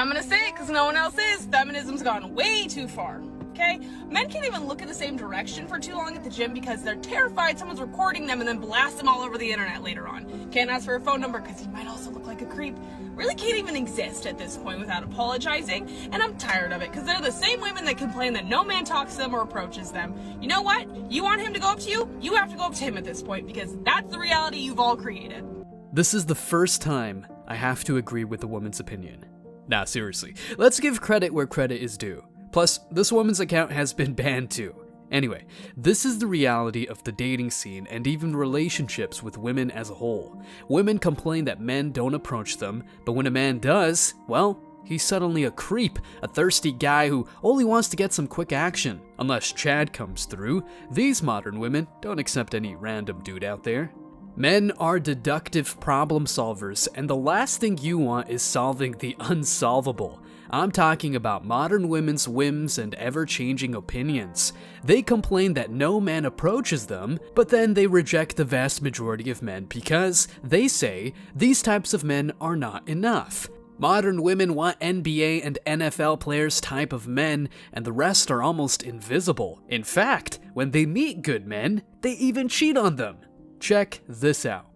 I'm gonna say it because no one else is. Feminism's gone way too far. Okay? Men can't even look in the same direction for too long at the gym because they're terrified someone's recording them and then blast them all over the internet later on. Can't ask for a phone number because he might also look like a creep. Really can't even exist at this point without apologizing, and I'm tired of it because they're the same women that complain that no man talks to them or approaches them. You know what? You want him to go up to you? You have to go up to him at this point because that's the reality you've all created. This is the first time I have to agree with a woman's opinion. Nah, seriously, let's give credit where credit is due. Plus, this woman's account has been banned too. Anyway, this is the reality of the dating scene and even relationships with women as a whole. Women complain that men don't approach them, but when a man does, well, he's suddenly a creep, a thirsty guy who only wants to get some quick action. Unless Chad comes through, these modern women don't accept any random dude out there. Men are deductive problem solvers, and the last thing you want is solving the unsolvable. I'm talking about modern women's whims and ever-changing opinions. They complain that no man approaches them, but then they reject the vast majority of men because, they say, these types of men are not enough. Modern women want NBA and NFL players type of men, and the rest are almost invisible. In fact, when they meet good men, they even cheat on them. Check this out.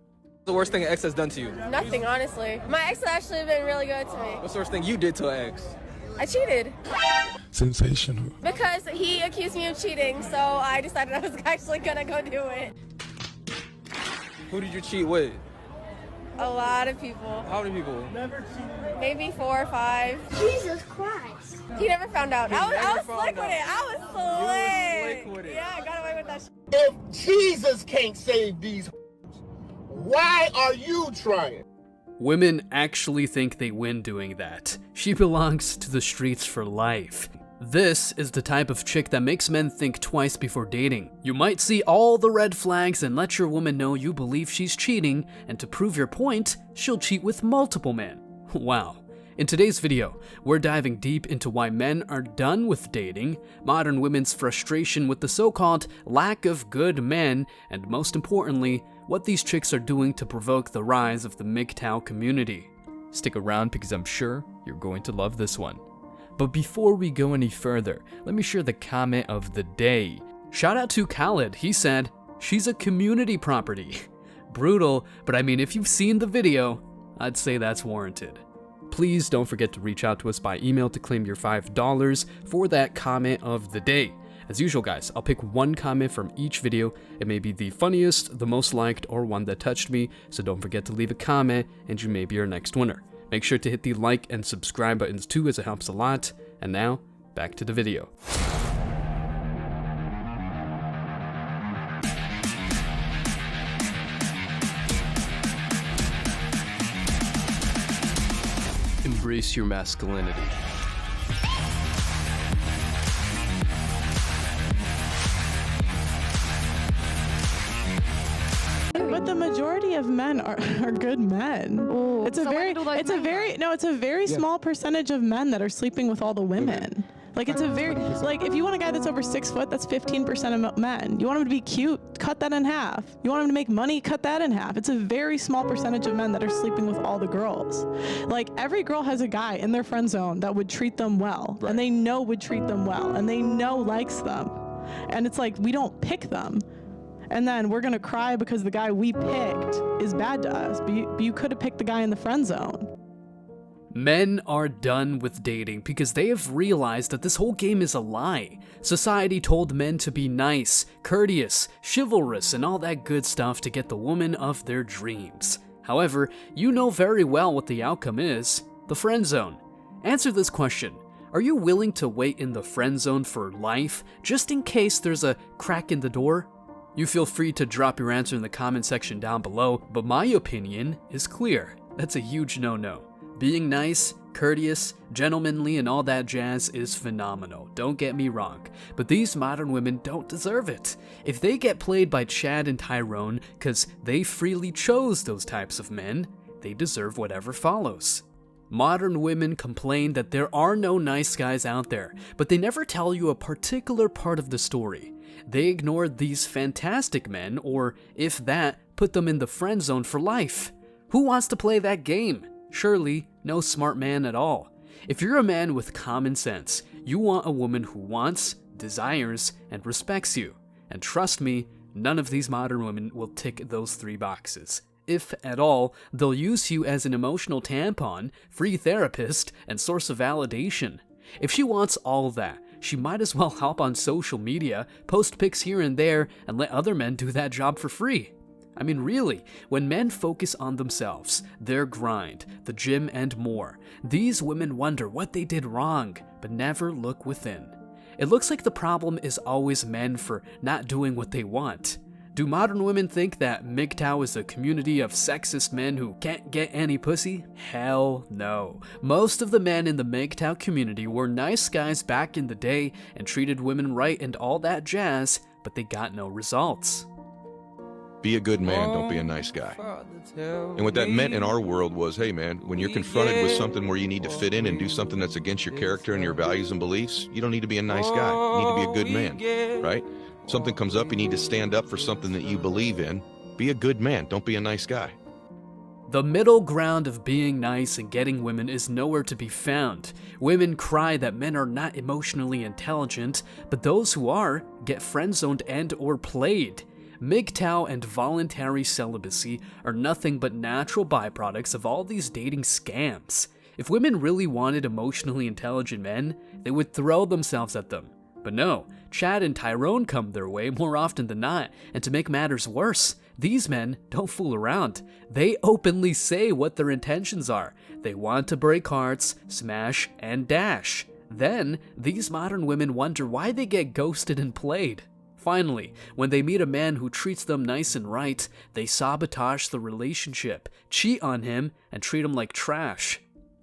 The worst thing an ex has done to you? Nothing, honestly. My ex has actually been really good to me. What's the worst thing you did to an ex? I cheated. Sensational. Because he accused me of cheating, so I decided I was actually gonna go do it. Who did you cheat with? A lot of people. How many people? Maybe 4 or 5. Jesus Christ. He never found out. I was slick with it. I was slick. slick with it. Yeah, I got away with that shit. If Jesus can't save these, why are you trying? Women actually think they win doing that. She belongs to the streets for life. This is the type of chick that makes men think twice before dating. You might see all the red flags and let your woman know you believe she's cheating, and to prove your point, she'll cheat with multiple men. Wow. In today's video, we're diving deep into why men are done with dating, modern women's frustration with the so-called lack of good men, and most importantly, what these chicks are doing to provoke the rise of the MGTOW community. Stick around because I'm sure you're going to love this one. But before we go any further, let me share the comment of the day. Shout out to Khaled. He said, "She's a community property." Brutal, but I mean, if you've seen the video, I'd say that's warranted. Please don't forget to reach out to us by email to claim your $5 for that comment of the day. As usual, guys, I'll pick one comment from each video. It may be the funniest, the most liked, or one that touched me, so don't forget to leave a comment and you may be our next winner. Make sure to hit the like and subscribe buttons too, as it helps a lot. And now, back to the video. Embrace your masculinity. But the majority of men are good men. Ooh. It's a very small percentage of men that are sleeping with all the women. Like it's a very, like if you want a guy that's over 6 foot, that's 15% of men. You want him to be cute, cut that in half. You want him to make money, cut that in half. It's a very small percentage of men that are sleeping with all the girls. Like every girl has a guy in their friend zone that would treat them well, and they know would treat them well, and they know likes them. And it's like, we don't pick them. And then we're gonna cry because the guy we picked is bad to us, but you could have picked the guy in the friend zone. Men are done with dating because they have realized that this whole game is a lie. Society told men to be nice, courteous, chivalrous, and all that good stuff to get the woman of their dreams. However, you know very well what the outcome is: the friend zone. Answer this question. Are you willing to wait in the friend zone for life, just in case there's a crack in the door? You feel free to drop your answer in the comment section down below, but my opinion is clear. That's a huge no-no. Being nice, courteous, gentlemanly, and all that jazz is phenomenal, don't get me wrong, but these modern women don't deserve it. If they get played by Chad and Tyrone because they freely chose those types of men, they deserve whatever follows. Modern women complain that there are no nice guys out there, but they never tell you a particular part of the story. They ignore these fantastic men, or if that, put them in the friend zone for life. Who wants to play that game? Surely, no smart man at all. If you're a man with common sense, you want a woman who wants, desires, and respects you. And trust me, none of these modern women will tick those 3 boxes. If at all, they'll use you as an emotional tampon, free therapist, and source of validation. If she wants all that, she might as well hop on social media, post pics here and there, and let other men do that job for free. I mean, really, when men focus on themselves, their grind, the gym, and more, these women wonder what they did wrong, but never look within. It looks like the problem is always men for not doing what they want. Do modern women think that MGTOW is a community of sexist men who can't get any pussy? Hell no. Most of the men in the MGTOW community were nice guys back in the day and treated women right and all that jazz, but they got no results. Be a good man, don't be a nice guy. And what that meant in our world was, hey man, when you're confronted with something where you need to fit in and do something that's against your character and your values and beliefs, you don't need to be a nice guy. You need to be a good man, right? Something comes up, you need to stand up for something that you believe in. Be a good man, don't be a nice guy. The middle ground of being nice and getting women is nowhere to be found. Women cry that men are not emotionally intelligent, but those who are get friend-zoned and or played. MGTOW and voluntary celibacy are nothing but natural byproducts of all these dating scams. If women really wanted emotionally intelligent men, they would throw themselves at them. But no, Chad and Tyrone come their way more often than not, and to make matters worse, these men don't fool around. They openly say what their intentions are. They want to break hearts, smash, and dash. Then, these modern women wonder why they get ghosted and played. Finally, when they meet a man who treats them nice and right, they sabotage the relationship, cheat on him, and treat him like trash.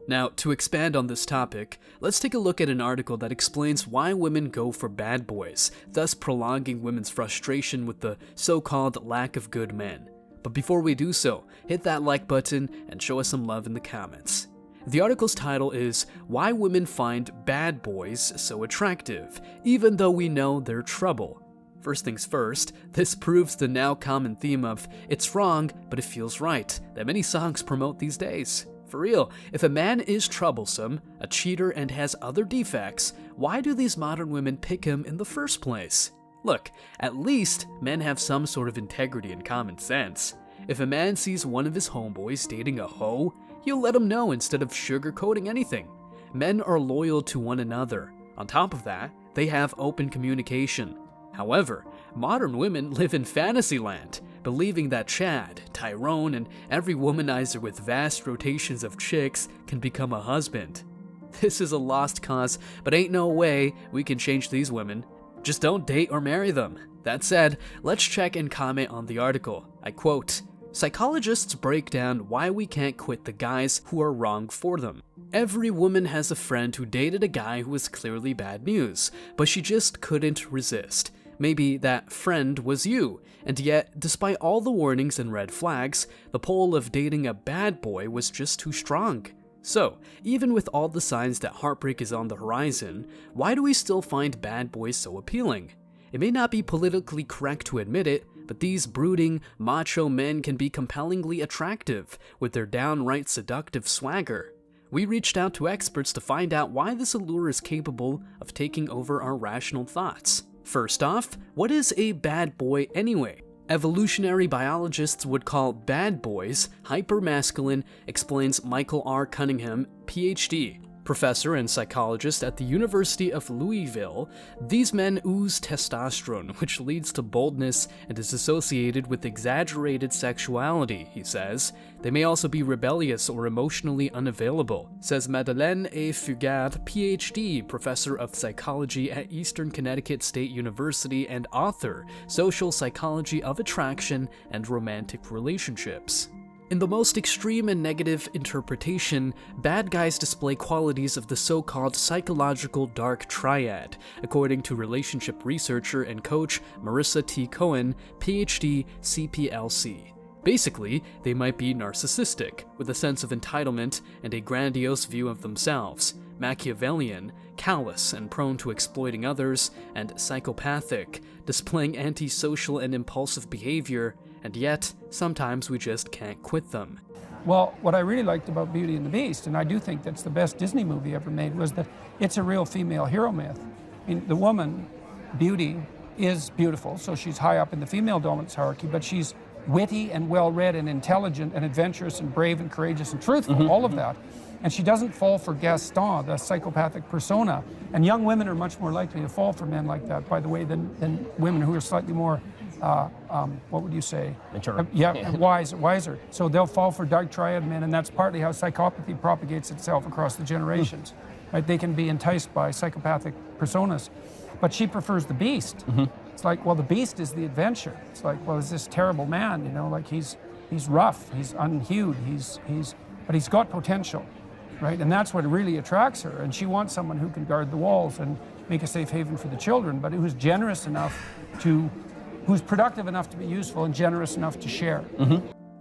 Now, to expand on this topic, let's take a look at an article that explains why women go for bad boys, thus prolonging women's frustration with the so-called lack of good men. But before we do so, hit that like button and show us some love in the comments. The article's title is Why Women Find Bad Boys So Attractive, Even Though We Know They're Trouble. First things first, this proves the now common theme of it's wrong, but it feels right, that many songs promote these days. For real, if a man is troublesome, a cheater, and has other defects, why do these modern women pick him in the first place? Look, at least men have some sort of integrity and common sense. If a man sees one of his homeboys dating a hoe, he'll let him know instead of sugarcoating anything. Men are loyal to one another. On top of that, they have open communication. However, modern women live in fantasyland, believing that Chad, Tyrone, and every womanizer with vast rotations of chicks can become a husband. This is a lost cause, but ain't no way we can change these women. Just don't date or marry them. That said, let's check and comment on the article. I quote, "Psychologists break down why we can't quit the guys who are wrong for them. Every woman has a friend who dated a guy who was clearly bad news, but she just couldn't resist. Maybe that friend was you, and yet, despite all the warnings and red flags, the pull of dating a bad boy was just too strong. So, even with all the signs that heartbreak is on the horizon, why do we still find bad boys so appealing? It may not be politically correct to admit it, but these brooding, macho men can be compellingly attractive with their downright seductive swagger. We reached out to experts to find out why this allure is capable of taking over our rational thoughts. First off, what is a bad boy anyway? Evolutionary biologists would call bad boys hypermasculine, explains Michael R. Cunningham, PhD, professor and psychologist at the University of Louisville. These men ooze testosterone, which leads to boldness and is associated with exaggerated sexuality, he says. They may also be rebellious or emotionally unavailable, says Madeleine A. Fugard, PhD, professor of psychology at Eastern Connecticut State University and author, Social Psychology of Attraction and Romantic Relationships. In the most extreme and negative interpretation, bad guys display qualities of the so-called psychological dark triad, according to relationship researcher and coach Marissa T. Cohen, PhD, CPLC. Basically, they might be narcissistic, with a sense of entitlement and a grandiose view of themselves, Machiavellian, callous and prone to exploiting others, and psychopathic, displaying antisocial and impulsive behavior, and yet, sometimes we just can't quit them. Well, what I really liked about Beauty and the Beast, and I do think that's the best Disney movie ever made, was that it's a real female hero myth. I mean, the woman, Beauty, is beautiful, so she's high up in the female dominance hierarchy, but she's witty and well-read and intelligent and adventurous and brave and courageous and truthful, all of that. And she doesn't fall for Gaston, the psychopathic persona. And young women are much more likely to fall for men like that, by the way, than women who are slightly more, what would you say? Mature. Wiser. So they'll fall for dark triad men, and that's partly how psychopathy propagates itself across the generations. Right? They can be enticed by psychopathic personas. But she prefers the Beast. It's like, well, the Beast is the adventure. It's like, well, is this terrible man, you know, like he's rough, he's unhued, but he's got potential, right? And that's what really attracts her. And she wants someone who can guard the walls and make a safe haven for the children, but who's generous enough who's productive enough to be useful and generous enough to share.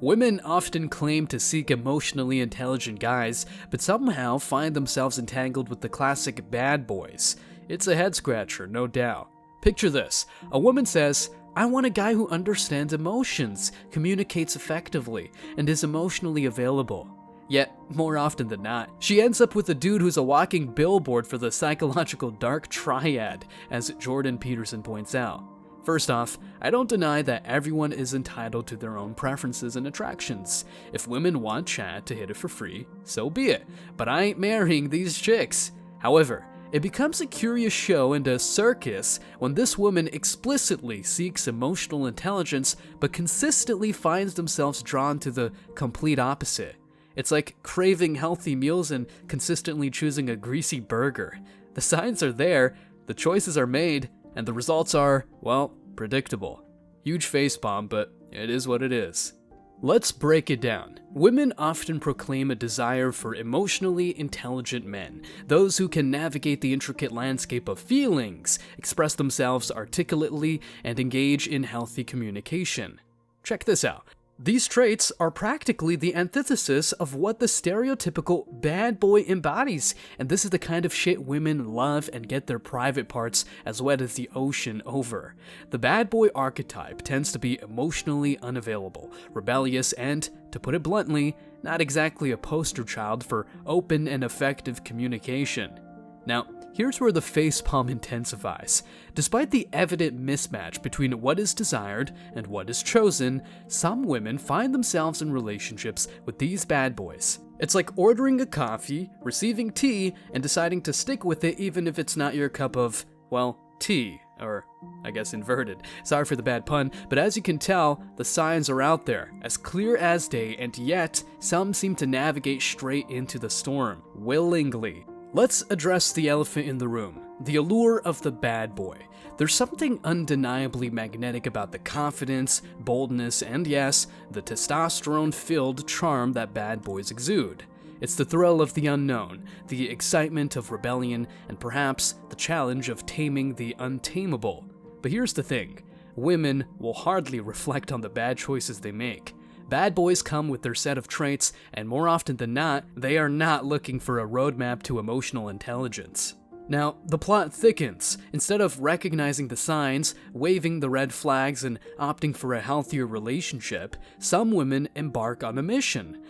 Women often claim to seek emotionally intelligent guys, but somehow find themselves entangled with the classic bad boys. It's a head scratcher, no doubt. Picture this. A woman says, I want a guy who understands emotions, communicates effectively, and is emotionally available. Yet, more often than not, she ends up with a dude who's a walking billboard for the psychological dark triad, as Jordan Peterson points out. First off, I don't deny that everyone is entitled to their own preferences and attractions. If women want Chad to hit it for free, so be it. But I ain't marrying these chicks. However, it becomes a curious show and a circus when this woman explicitly seeks emotional intelligence but consistently finds themselves drawn to the complete opposite. It's like craving healthy meals and consistently choosing a greasy burger. The signs are there, the choices are made, and the results are, well, predictable. Huge facepalm, but it is what it is. Let's break it down. Women often proclaim a desire for emotionally intelligent men, those who can navigate the intricate landscape of feelings, express themselves articulately, and engage in healthy communication. Check this out. These traits are practically the antithesis of what the stereotypical bad boy embodies, and this is the kind of shit women love and get their private parts as wet as the ocean over. The bad boy archetype tends to be emotionally unavailable, rebellious, and, to put it bluntly, not exactly a poster child for open and effective communication. Now, here's where the facepalm intensifies. Despite the evident mismatch between what is desired and what is chosen, some women find themselves in relationships with these bad boys. It's like ordering a coffee, receiving tea, and deciding to stick with it even if it's not your cup of, well, tea. Or, I guess inverted. Sorry for the bad pun, but as you can tell, the signs are out there, as clear as day, and yet, some seem to navigate straight into the storm, willingly. Let's address the elephant in the room, the allure of the bad boy. There's something undeniably magnetic about the confidence, boldness, and yes, the testosterone-filled charm that bad boys exude. It's the thrill of the unknown, the excitement of rebellion, and perhaps the challenge of taming the untamable. But here's the thing, women will hardly reflect on the bad choices they make. Bad boys come with their set of traits, and more often than not, they are not looking for a roadmap to emotional intelligence. Now, the plot thickens. Instead of recognizing the signs, waving the red flags, and opting for a healthier relationship, some women embark on a mission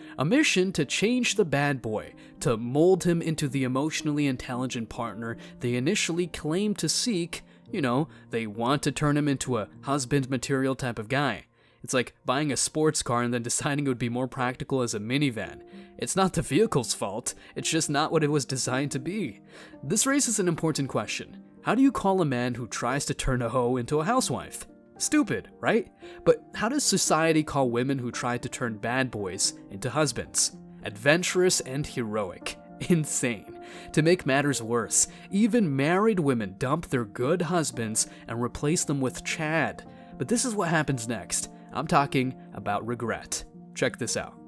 to change the bad boy, to mold him into the emotionally intelligent partner they initially claimed to seek. You know, they want to turn him into a husband material type of guy. It's like buying a sports car and then deciding it would be more practical as a minivan. It's not the vehicle's fault, it's just not what it was designed to be. This raises an important question. How do you call a man who tries to turn a hoe into a housewife? Stupid, right? But how does society call women who try to turn bad boys into husbands? Adventurous and heroic. Insane. To make matters worse, even married women dump their good husbands and replace them with Chad. But this is what happens next. I'm talking about regret. Check this out.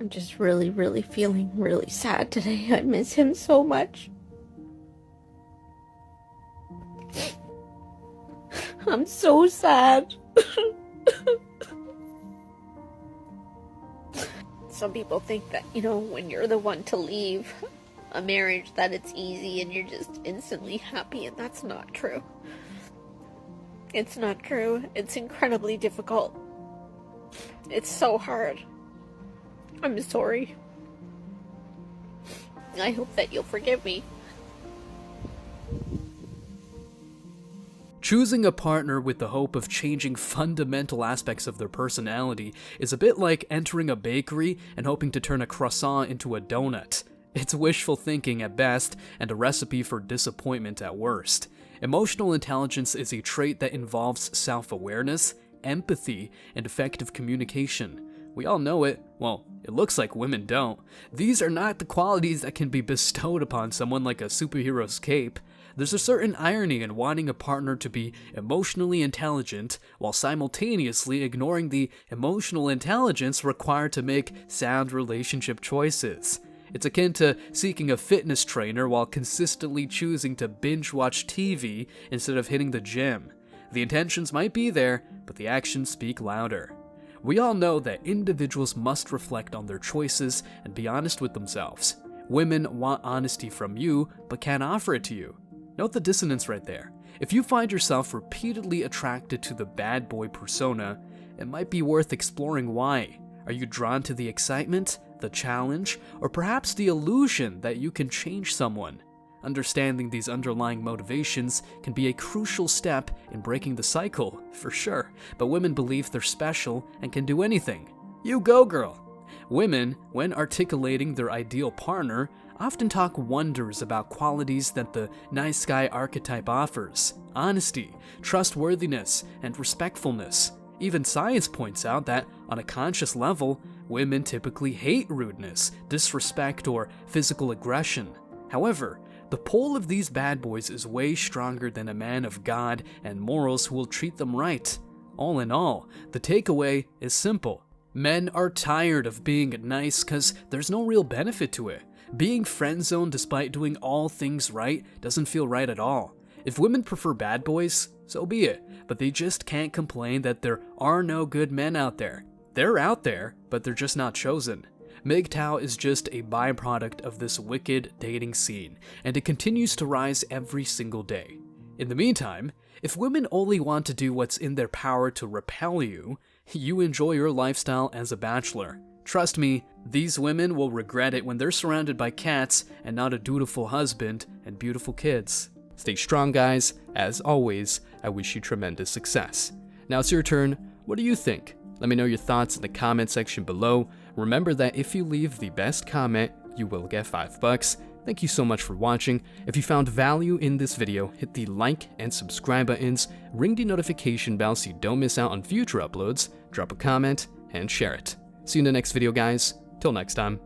I'm just really feeling really sad today. I miss him so much. I'm so sad. Some people think that, when you're the one to leave a marriage, that it's easy and you're just instantly happy, and that's not true. It's not true. It's incredibly difficult. It's so hard. I'm sorry. I hope that you'll forgive me. Choosing a partner with the hope of changing fundamental aspects of their personality is a bit like entering a bakery and hoping to turn a croissant into a donut. It's wishful thinking at best and a recipe for disappointment at worst. Emotional intelligence is a trait that involves self-awareness, empathy, and effective communication. We all know it. Well, it looks like women don't. These are not the qualities that can be bestowed upon someone like a superhero's cape. There's a certain irony in wanting a partner to be emotionally intelligent while simultaneously ignoring the emotional intelligence required to make sound relationship choices. It's akin to seeking a fitness trainer while consistently choosing to binge-watch TV instead of hitting the gym. The intentions might be there, but the actions speak louder. We all know that individuals must reflect on their choices and be honest with themselves. Women want honesty from you, but can't offer it to you. Note the dissonance right there. If you find yourself repeatedly attracted to the bad boy persona, it might be worth exploring why. Are you drawn to the excitement, the challenge, or perhaps the illusion that you can change someone? Understanding these underlying motivations can be a crucial step in breaking the cycle, for sure, but women believe they're special and can do anything. You go, girl! Women, when articulating their ideal partner, often talk wonders about qualities that the nice guy archetype offers: honesty, trustworthiness, and respectfulness. Even science points out that, on a conscious level, women typically hate rudeness, disrespect, or physical aggression. However, the pull of these bad boys is way stronger than a man of God and morals who will treat them right. All in all, the takeaway is simple. Men are tired of being nice because there's no real benefit to it. Being friend-zoned despite doing all things right doesn't feel right at all. If women prefer bad boys, so be it, but they just can't complain that there are no good men out there. They're out there, but they're just not chosen. MGTOW is just a byproduct of this wicked dating scene, and it continues to rise every single day. In the meantime, if women only want to do what's in their power to repel you, you enjoy your lifestyle as a bachelor. Trust me, these women will regret it when they're surrounded by cats and not a dutiful husband and beautiful kids. Stay strong, guys. As always, I wish you tremendous success. Now it's your turn. What do you think? Let me know your thoughts in the comment section below. Remember that if you leave the best comment, you will get $5. Thank you so much for watching. If you found value in this video, hit the like and subscribe buttons, ring the notification bell so you don't miss out on future uploads, drop a comment, and share it. See you in the next video, guys. Till next time.